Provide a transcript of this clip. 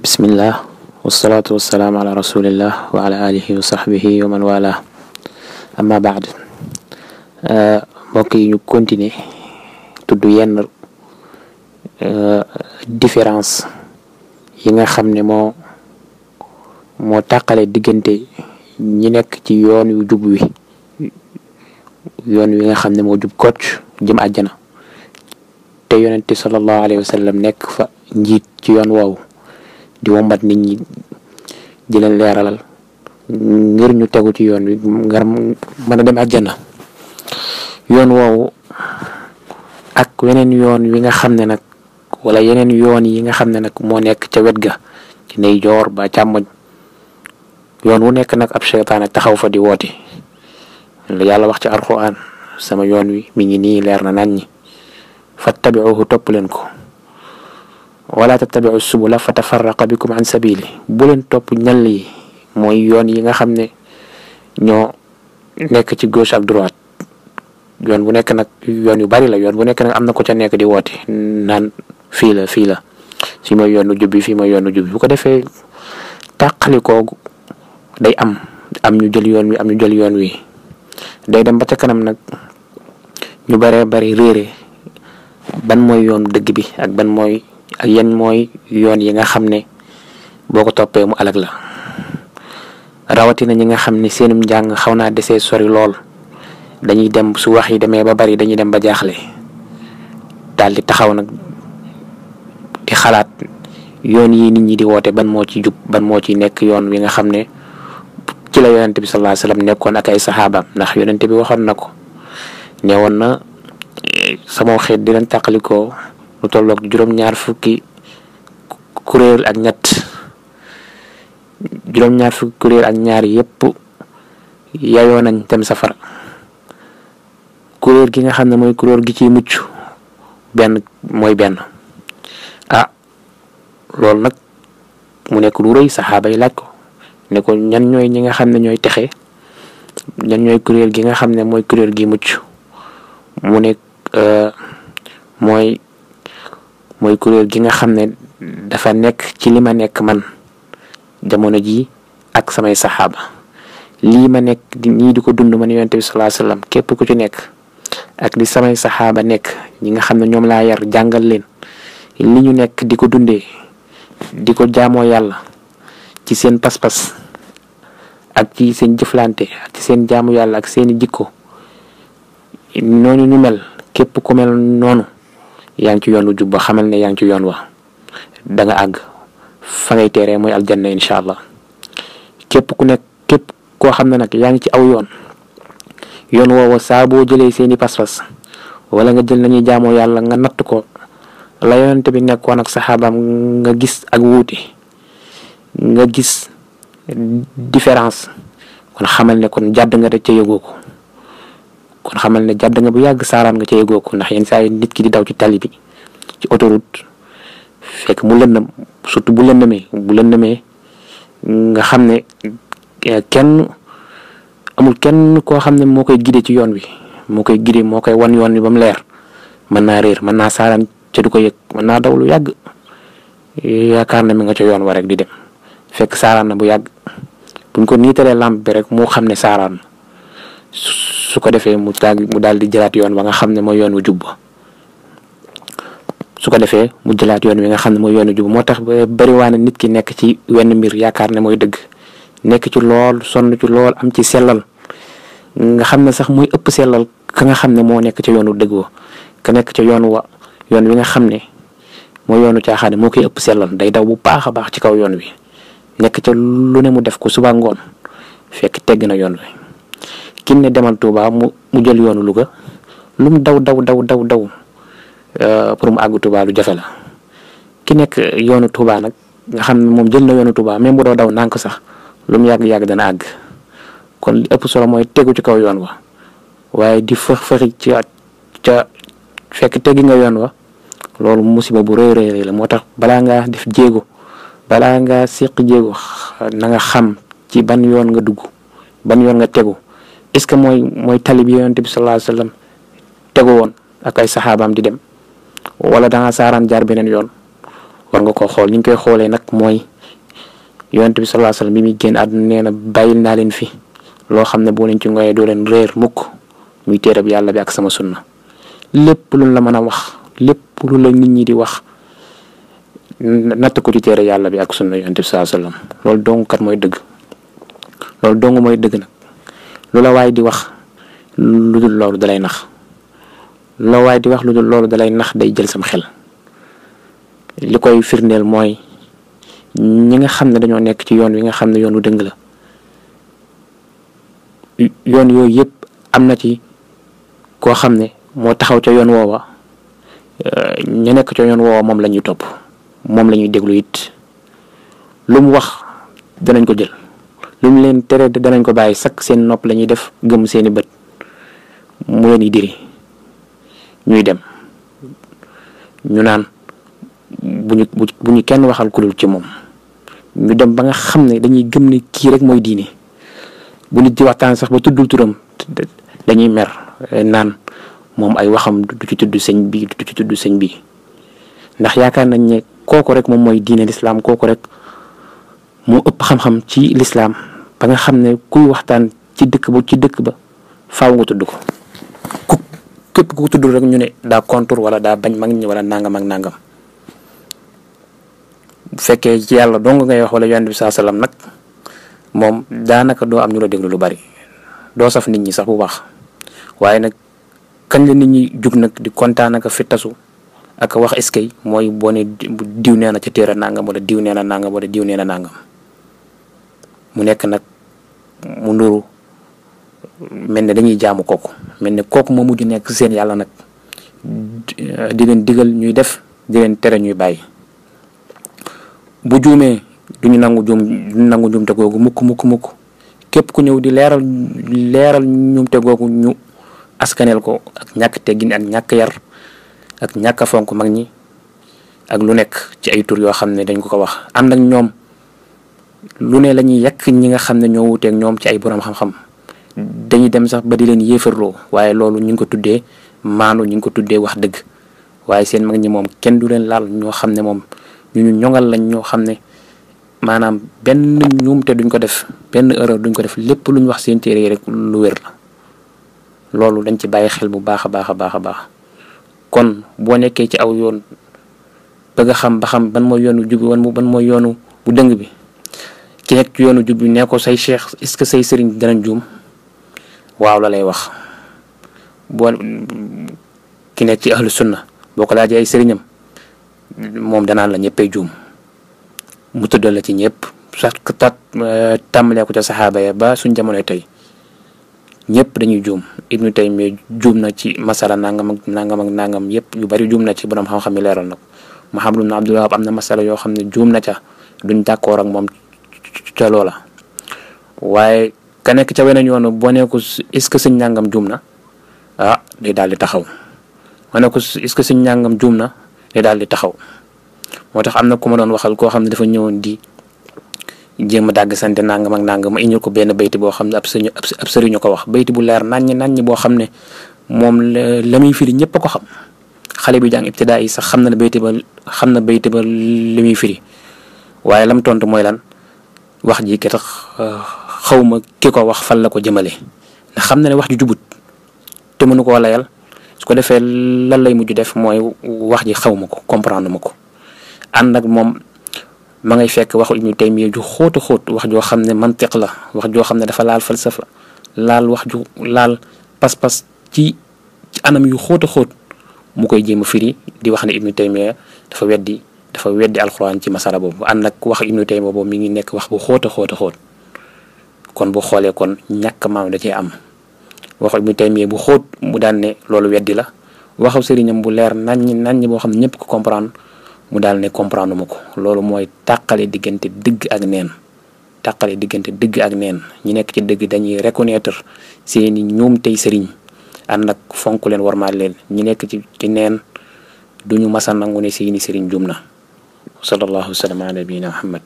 bismillah wasalaatu wasalaamu ala rasulillah wa ala alihi wa sahbihi wa man wala amma baad. mbokk yi ñu continuer tudd yenn différence yi nga xam ne moo tàqale diggante ñi nekk ci yoon yu jub wi yoon wi nga xam ne moo jub kocc jëm àjjana te yonente sallallahu alayhi wa sallam nekk fa njiit ci yoon woowu di wombat nit ñi di leen leeralal ngir ñu tegu ci yoon wi ngir mën a dem àjjana. yoon woowu ak weneen yoon wi nga xam ne nag wala yeneen yoon yi nga xam ne nag moo nekk ca wet ga ci ndeyjoor ba càmmoñ yoon wu nekk nag ab seytaane taxaw fa di woote yàlla wax ci alxuraan sama yoon wi mi ngi nii leer na nañ ñi fattabi'uhu topp leen ko wala tattabi'u subula fatafarraqa bikum an sabili bu leen topp ñal yi mooy yoon yi nga xam ne ñoo nekk ci gauche ak droite yoon bu nekk nag yoon yu bari la yoon bu nekk nag am na ko ca nekk di woote naan fii la fii mooy yoonu jub bi fii mooy yoonu jub bi bu ko defee tàqali koogu day am ñu jël yoon wi am ñu jël yoon wi day dem ba ca kanam nag ñu baree bari réere ban mooy yoonu dëgg bi ak ban mooy ak yan mooy yoon yi nga xam ne boo ko toppee mu alag la rawatina ñi nga xam ne seenum njàng xaw naa desee sori lool dañuy dem su wax yi demee ba bari dañuy dem ba jaaxle daal di taxaw nag di xalaat yoon yi nit ñi di woote ban moo ci jub ban moo ci nekk yoon wi nga xam ne ci la yonente bi sallallahu alayhi wasallam nekkoon ak ay saxaabaam ndax yonente bi waxoon na ko ne woon na sama xeet di leen tàqalikoo lu tolloog juróom-ñaar fukki kuréel ak ñaar yépp yayoo nañ dem safara kuréel gi nga xam ne mooy kuréel gi ciy mucc benn loolu nag mu nekk lu rëy saxaaba yi laaj ko ne ko ñan ñooy ñi nga xam ne ñooy texe ñan ñooy kuréel gi nga xam ne mooy kuréel gi mucc mu nekk mooy kuréel gi nga xam ne dafa nekk ci li ma nekk man jamono ji ak samay saxaaba lii ma nekk ñii di ko dund man yonent bi sallallahu alayhi wasallam képp ku ci nekk ak li samay saxaaba nekk ñi nga xam ne ñoom laa yar jàngal leen li ñu nekk di ko dundee di ko jaamoo yàlla ci seen pas-pas ak ci seen jëflante ak ci seen jaamu yàlla ak seeni jikko noonu ñu mel képp ku mel noonu yaa ngi ci yoon wu jub ba xamal ne yaa ngi ci yoon wa da nga àgg fa ngay teeree mooy aljanna incha allah képp koo xam ne nag yaa ngi ci aw yoon woowa saa boo jëlee seeni pas-pas wala nga jël nañuy jaamoo yàlla nga natt ko la yonent bi nekkoon ak saxaabaam nga gis ak wuute nga gis différence kon xamal ne kon jàdd nga de ca yëgoo ko kon xamal ne jàdd nga bu yàgg saaraan nga ca yëgoo ko ndax yenn saa yi nit ki di daw ci tali bi ci autoroute fekk mu lëndëm surtout bu lëndëmee nga xam ne amul kenn koo xam ne moo koy guider ci yoon wi moo koy wan yoon wi ba mu leer mën naa réer mën naa saaraan ca du ko yëg mën naa daw lu yàgg yaakaar na mi nga ca yoon wa rek di dem fekk saaraan na bu yàgg buñ ko niitalee lampe bi rek moo xam ne saaraan su ko defee mu daal di jëlaat yoon ba nga xam ne mooy yoon wu jub su ko defee mu jëlaat yoon wi nga xam ne mooy yoon wu jub moo tax ba bariwaane nit ki nekk ci wenn mbir yaakaar ne mooy dëgg nekk ci lool sonn ci lool am ci sellal nga xam ne sax muy ëpp sellal ka nga xam ne moo nekk ca yoonu dëgg wa ka nekk ca yoon wi nga xam ne mooy yoonu caaxaane moo koy ëpp sellal day daw bu baax a baax ci kaw yoon wi nekk ca lu ne mu def ko suba ngoon fekk tegg na yoon wi kim ne demal Touba mu jël yoonu Louga lu mu daw pour mu àgg Touba lu jafe la ki nekk yoonu Touba nag nga xam ne moom jël na yoonu Touba même bu doo daw nànk sax lu mu yàgg dana àgg kon li ëpp solo mooy tegu ci kaw yoon wa waaye di fëxi ca fekk teggi nga yoon wa loolu musiba bu rëy la moo tax balaa ngaa def jéego balaa ngaa séq jéego na nga xam ci ban yoon nga dugg ban yoon nga tegu est-ce que mooy tali bi yonent bi sallallahu alayhi wasallam tegu woon ak ay saxaabaam di dem wala da nga saaraan jaar beneen yoon war nga koo xool ni ñu koy xoolee nag mooy yonent bi sallallahu alayhi wasallam bi muy génn àdduna nee na bàyyil naa leen fi loo xam ne boo leen ci ngoyee doo leen réer mukk muy téereb yàlla bi ak sama sunna. lépp lu la mën a wax lépp lu la nit ñi di wax natt ko ci téere yàlla bi ak sunna yonent bi sallallahu alayhi wasallam loolu dong kat mooy dëgg. loolu dong mooy dëgg nag lu la waay di wax lu dul loolu dalay nax lu la waay di wax lu dul loolu dalay nax day jël sam xel. li koy firndeel mooy ñi nga xam ne dañoo nekk ci yoon wi nga xam ne yoon wu dëng la yoon yooyu yëpp am na ci koo xam ne moo taxaw ca yoon woowa ñu nekk ca yoon woowa moom la ñuy topp moom la ñuy déglu it lu mu wax danañ ko jël lu mu leen tere danañ ko bàyyi sakk seen nopp la ñuy def gëm seeni bët mu leen di diri ñuy dem ñu naan bu ñu kenn waxal ku dul ci moom. ñu dem ba nga xam ne dañuy gëm ne kii rek mooy diine bu nit di waxtaan sax ba tuddul turam dañuy mer naan moom ay waxam du ci tudd sëñ bi du ci tudd sëñ bi ndax yaakaar nañ ne kooku rek moom mooy diine lislaam kooku rek moo ëpp xam-xam ci lislaam ba nga xam ne kuy waxtaan ci dëkk ba faaw nga tudd ko képp ku tudd rek ñu ne daa contre wala daa bañ mag ñi wala nangam ak nangam. bu fekkee ci yàlla dong ngay wax wala yonent bi sallallahu alayhi wasallam nag moom daanaka doo am ñu la déglu lu bari doo saf nit ñi sax bu baax waaye nag kañ la nit ñi jug nag di kontaan ak fittasu ak wax eskay mooy boo ne diw nee na ca téere nangam wala diw nee na nangam wala diw nee na nangam mu nekk nag mu nduru mel ne dañuy jaamu kooku mel ne kooku moo mujj nekk seen yàlla nag di leen digal ñuy def di leen tere ñuy bàyyi. bu juumee duñu nangu juumte googu mukk képp ku ñëw di leeral ñuumte googu ñu askaneel ko ak ñàkk teggin ak ñàkk yar ak ñàkk a fonk mag ñi ak lu nekk ci ay tur yoo xam ne dañ ko wax ànd ak ñoom lu ne la ñuy yàq ñi nga xam ne ñoo wuteeg ñoom ci ay borom xam-xam dañuy dem sax ba di leen yéefarloo waaye loolu ñu ngi ko tuddee maanu ñu ngi ko tuddee wax dëgg waaye seen mag ñi moom kenn du leen laal ñoo xam ne moom ñu ñoŋal lañ ñoo xam ne maanaam benn ñuumte duñ ko def benn erreur duñ ko def lépp luñ wax seen téere yi rek lu wér la loolu dañ ci bàyyi xel bu baax a baax kon boo nekkee ci aw yoon bëgg a xam ba xam ban mooy yoonu jub bi ban mooy yoonu bu dëng bi ki nekk ci yoonu jub bi nee ko say cheikh est-ce que say sëriñ danañ juum waaw la lay wax boo ki nekk ci ahlu sunna boo ko laajee ay sëriñam moom danaan la ñëppay juum mu tuddal la ci ñëpp sax tàmbalee ko ca saxaaba ya ba suñ jamonoy tey ñëpp dañuy juum Ibnu Taymiyya juum na ci masala nangam ak nangam yëpp yu bari juum na ci borom xam-xam yi leeral na ko Muhammad ibn Abdul Wahhab am na masala yoo xam ne juum na ca duñ d'accord ak moom ca loola waaye ka nekk ca weneen yoonu boo nee ko est-ce que sëñ nangam juum na day daal di taxaw ma ne ko est-ce que sëñ nangam juum na day daal di taxaw moo tax am na ku ma doon waxal koo xam ne dafa ñëwoon di jéem a dàgg sante nangam ak nangam ma indil ko benn bayti boo xam ne ab sëriñu ko wax bayti bu leer naññ boo xam ne moom la muy firi ñëpp a ko xam xale bi jàng ibtidaa yi sax xam na bayti ba li muy firi waaye lam tontu mooy lan wax ji ke tax xawma ki ko wax fan la ko jëmale ndax xam na ne wax ju jubut te mënu koo layal su ko defee lan lay mujj def mooy wax ji xawma ko comprendre ma ko ànd ak moom ma ngay fekk waxu Ibnu Taymiyya ju xóota xóot wax joo xam ne mantiq la wax joo xam ne dafa laal falsafa laal pas-pas ci anam yu xóota xóot mu koy jéem a firi di wax ne Ibnu Taymiyya dafa weddi alxuraan ci masala boobu ànd ak wax Ibnu Taymiyya boobu mi ngi nekk wax bu xóota xóot kon bu xoolee kon ñàkk maam da cee am waxu Ibnu Taymiyya bu xóot mu daan ne loolu weddi la waxu sëriñam bu leer naññ boo xam ne ñëpp ko comprendre mu daal ne comprendre ma ko loolu mooy tàqale diggante dëgg ak neen ñi nekk ci dëgg dañuy reconnaître seeni ñoom tey sëriñ ànd ak fonk leen warmaal leen ñi nekk ci neen duñu masa nangu ne seeni sëriñ jum na sallallahu alayhi wa sallam ala nabiyina Muhammad